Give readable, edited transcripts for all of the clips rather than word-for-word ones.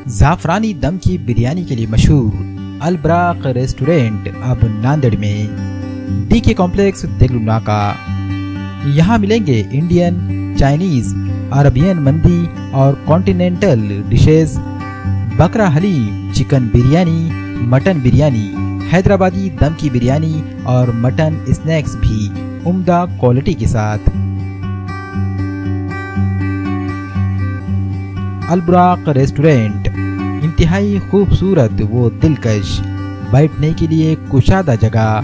जाफरानी दम की बिरयानी के लिए मशहूर अलबराक रेस्टोरेंट अब नांदेड़ में डीके कॉम्प्लेक्स देगलू नाका। यहाँ मिलेंगे इंडियन, चाइनीज, अरबियन मंदी और कॉन्टिनेंटल डिशेस, बकरा हलीम, चिकन बिरयानी, मटन बिरयानी, हैदराबादी दम की बिरयानी और मटन स्नैक्स भी उम्दा क्वालिटी के साथ। अलबराक रेस्टोरेंट इंतहाई खूबसूरत वो दिलकश, बैठने के लिए कुशादा जगह,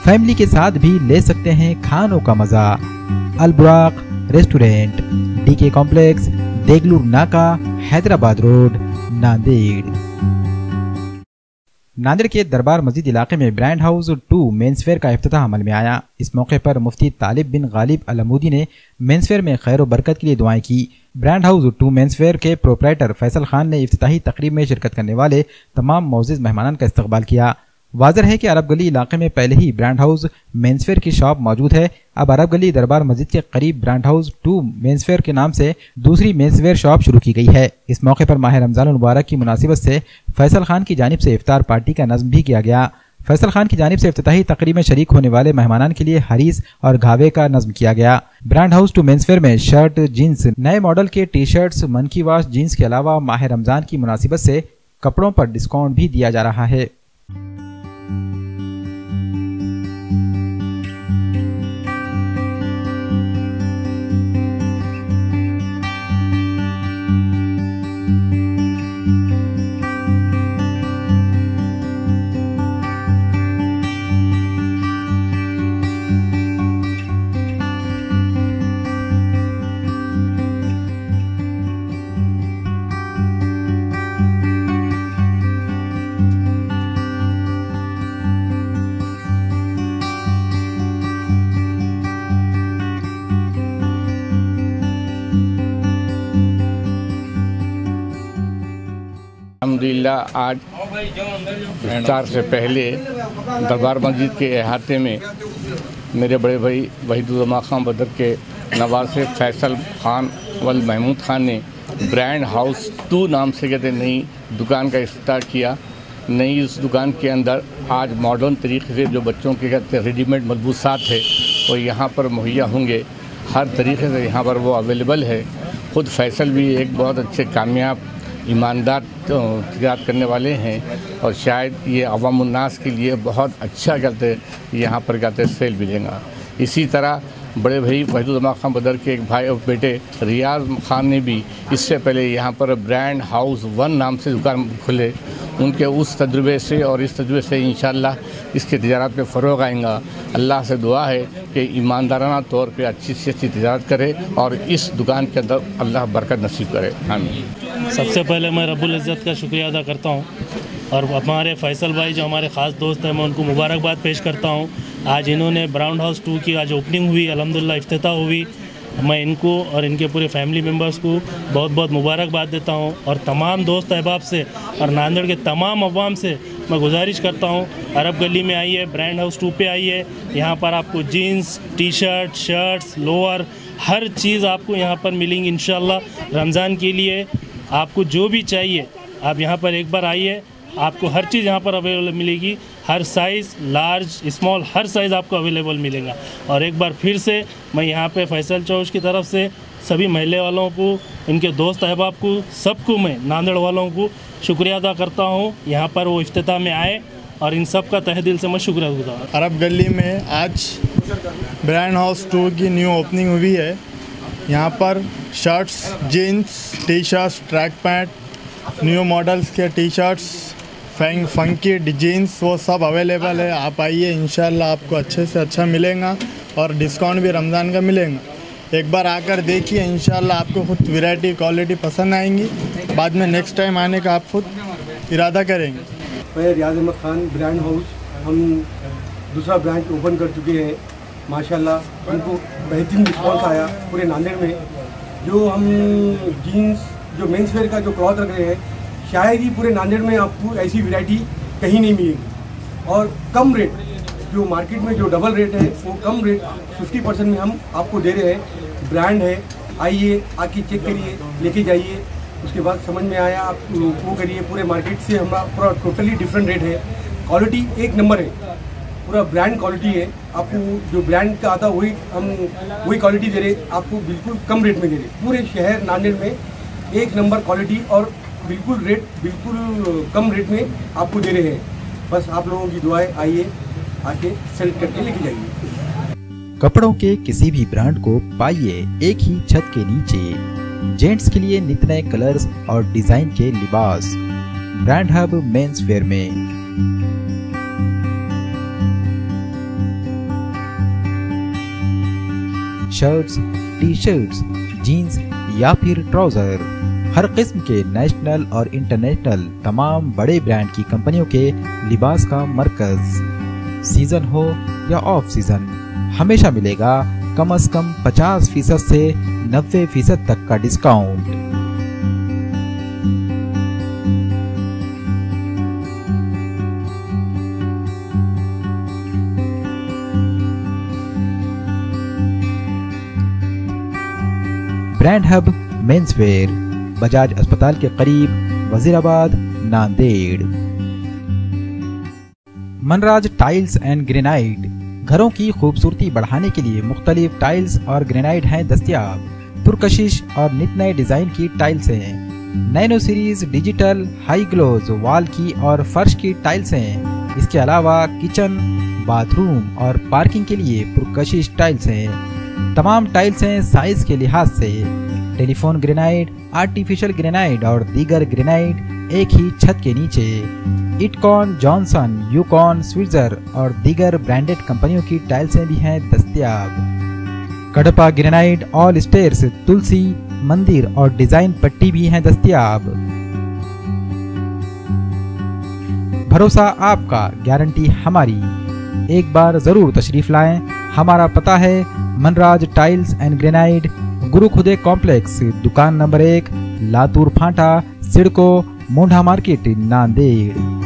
फैमिली के साथ भी ले सकते हैं खानों का मजा। अलबराक रेस्टोरेंट, डीके कॉम्प्लेक्स, देगलूर नाका, हैदराबाद रोड, नांदेड़। नांदेड़ के दरबार मस्जिद इलाके में ब्रांड हाउस 2 मेंसवेयर का इफ्तिताह अमल में आया। इस मौके पर मुफ्ती तालिब बिन गालिब अलमूदी ने मेंसवेयर में खैर व बरकत के लिए दुआएं की। ब्रांड हाउस 2 मेंसवेयर के प्रोपराइटर फैसल खान ने इफ्तिताही तकरीब में शिरकत करने वाले तमाम मौजूद मेहमानान का इस्तकबाल किया। वाज़ेह है कि अरब गली इलाके में पहले ही ब्रांड हाउस मेंसवेयर की शॉप मौजूद है। अब अरब गली दरबार मस्जिद के करीब ब्रांड हाउस 2 मेंसवेयर के नाम से दूसरी मेंसवेयर शॉप शुरू की गई है। इस मौके पर माह रमजान मुबारक की मुनासिबत से फैसल खान की जानिब से इफ्तार पार्टी का नज़्म भी किया गया। फैसल खान की जानिब से इफ्तिताही तकरीब में शरीक होने वाले मेहमानान के लिए हरीस और घावे का नज़्म किया गया। ब्रांड हाउस 2 मेंसवेयर में शर्ट, जीन्स, नए मॉडल के टी शर्ट्स, मनकी वाश जीन्स के अलावा माह रमजान की मुनासिबत से कपड़ों पर डिस्काउंट भी दिया जा रहा है। अल्हम्दुलिल्लाह आज इफ्तार से पहले दरबार मस्जिद के अहाते में मेरे बड़े भाई वहीदुज़्ज़मा खान बदर के नवासे फैसल खान वल महमूद खान ने ब्रांड हाउस 2 नाम से कहते नई दुकान का इफ्तार किया। नई इस दुकान के अंदर आज मॉडर्न तरीके से जो बच्चों के कहते रेडीमेड मलबूसात है वो यहाँ पर मुहैया होंगे। हर तरीके से यहाँ पर वो अवेलेबल है। ख़ुद फैसल भी एक बहुत अच्छे कामयाब ईमानदार तिजारत करने वाले हैं और शायद ये अवामुन्नास के लिए बहुत अच्छा कहते यहाँ पर कहते सेल मिलेगा। इसी तरह बड़े भाई वहीदुज़्ज़मा खान बदर के एक भाई और बेटे रियाज खान ने भी इससे पहले यहाँ पर ब्रांड हाउस 1 नाम से दुकान खुले। उनके उस तजुर्बे से और इस तजुर्बे से इंशाअल्लाह इसके तिजारत में फ़रोग़ आएगा। अल्लाह से दुआ है कि ईमानदाराना तौर पे अच्छी से अच्छी तिजारत करे और इस दुकान के अंदर अल्लाह बरकत नसीब करे। आमीन। सबसे पहले मैं रब्बुल इज़्ज़त का शुक्रिया अदा करता हूँ और हमारे फैसल भाई जो हमारे ख़ास दोस्त हैं मैं उनको मुबारकबाद पेश करता हूँ। आज इन्होंने ब्रांड हाउस 2 की आज ओपनिंग हुई, अल्हम्दुलिल्लाह इफ्तिताह हुई। मैं इनको और इनके पूरे फैमिली मेम्बर्स को बहुत बहुत मुबारकबाद देता हूँ और तमाम दोस्त अहबाब से और नांदेड़ के तमाम अवाम से मैं गुजारिश करता हूँ अरब गली में आइए, ब्रांड हाउस 2 पे आइए। यहाँ पर आपको jeans, T shirt, shirts, lower हर चीज़ आपको यहाँ पर मिलेंगी इंशाल्लाह। रमज़ान के लिए आपको जो भी चाहिए आप यहाँ पर एक बार आइए, आपको हर चीज़ यहाँ पर अवेलेबल मिलेगी। हर साइज़, लार्ज, स्मॉल, हर साइज़ आपको अवेलेबल मिलेगा। और एक बार फिर से मैं यहाँ पे फैसल चौश की तरफ से सभी महल्ले वालों को, इनके दोस्त अहबाब को, सबको मैं नांदेड़ वालों को शुक्रिया अदा करता हूँ। यहाँ पर वो इफ्तिताह में आए और इन सब का तहे दिल से मैं शुक्रगुज़ार। अरब गली में आज ब्रांड हाउस 2 की न्यू ओपनिंग हुई है। यहाँ पर shirts, jeans, T shirts, track pant, new models के टी शर्ट्स, फंकी जीन्स वो सब अवेलेबल है। आप आइए, इंशाल्लाह आपको अच्छे से अच्छा मिलेगा और डिस्काउंट भी रमज़ान का मिलेगा। एक बार आकर देखिए, इंशाल्लाह आपको खुद वैरायटी क्वालिटी पसंद आएंगी। बाद में नेक्स्ट टाइम आने का आप खुद इरादा करेंगे। मैं रियाज अहमद खान, ब्रांड हाउस हम दूसरा ब्रांच ओपन कर चुके हैं। माशाल्लाह हमको बेहतरीन रिस्पॉन्स आया पूरे नांदेड़ में। जो हम जीन्स, जो मेंस वेयर का जो क्लॉथ रख रहे हैं, शायद ही पूरे नांदेड़ में आपको ऐसी वैरायटी कहीं नहीं मिलेगी। और कम रेट, जो मार्केट में जो डबल रेट है वो कम रेट 50% में हम आपको दे रहे हैं। ब्रांड है, आइए आके चेक करिए, लेके जाइए। उसके बाद समझ में आया, आप वो करिए। पूरे मार्केट से हमारा पूरा टोटली डिफरेंट रेट है, क्वालिटी एक नंबर है, पूरा ब्रांड क्वालिटी है। आपको जो ब्रांड का आता वही हम वही क्वालिटी दे रहे, आपको बिल्कुल कम रेट में दे रहे। पूरे शहर नांदेड़ में एक नंबर क्वालिटी और बिल्कुल कम रेट में आपको दे रहे हैं। बस आप लोगों की दुआएं, आइए आके सेलेक्ट करके लेके जाइए। कपड़ों के किसी भी ब्रांड को पाइए एक ही छत के नीचे। जेंट्स के लिए नित नए कलर्स और डिजाइन के लिबास ब्रांड हब मेंस वेयर में। शर्ट्स, टी शर्ट्स, जीन्स या फिर ट्राउजर, हर किस्म के नेशनल और इंटरनेशनल तमाम बड़े ब्रांड की कंपनियों के लिबास का मरकज। सीजन हो या ऑफ सीजन, हमेशा मिलेगा कम से कम 50% से 90% तक का discount. Brand hub men's wear, Bajaj अस्पताल के करीब, Wazirabad, Nanded. Manraj tiles and granite, घरों की खूबसूरती बढ़ाने के लिए मुख्तलिफ टाइल्स और ग्रेनाइट हैं दस्तयाब। पुरकशिश और नित नए डिजाइन की टाइल्स हैं। Nano series digital high gloss wall की और फर्श की टाइल्स हैं। इसके अलावा किचन, बाथरूम और पार्किंग के लिए पुरकशिश टाइल्स हैं। तमाम टाइल्स हैं साइज के लिहाज से। टेलीफोन ग्रेनाइट, आर्टिफिशियल ग्रेनाइट और दीगर ग्रेनाइट एक ही छत के नीचे। इटकॉन, जॉनसन, यूकॉन, स्विट्जर और दीगर ब्रांडेड कंपनियों की टाइल्सें भी हैं दस्तयाब। कडपा ग्रेनाइट, ऑल स्टेयर्स, तुलसी, मंदिर और डिजाइन पट्टी भी हैं दस्तयाब। भरोसा आपका, गारंटी हमारी। एक बार जरूर तशरीफ लाएं। हमारा पता है मनराज टाइल्स एंड ग्रेनाइट, गुरु खुदे कॉम्प्लेक्स, दुकान नंबर 1, लातूर फांटा, सिडको, मोंढा मार्केट, नांदेड़।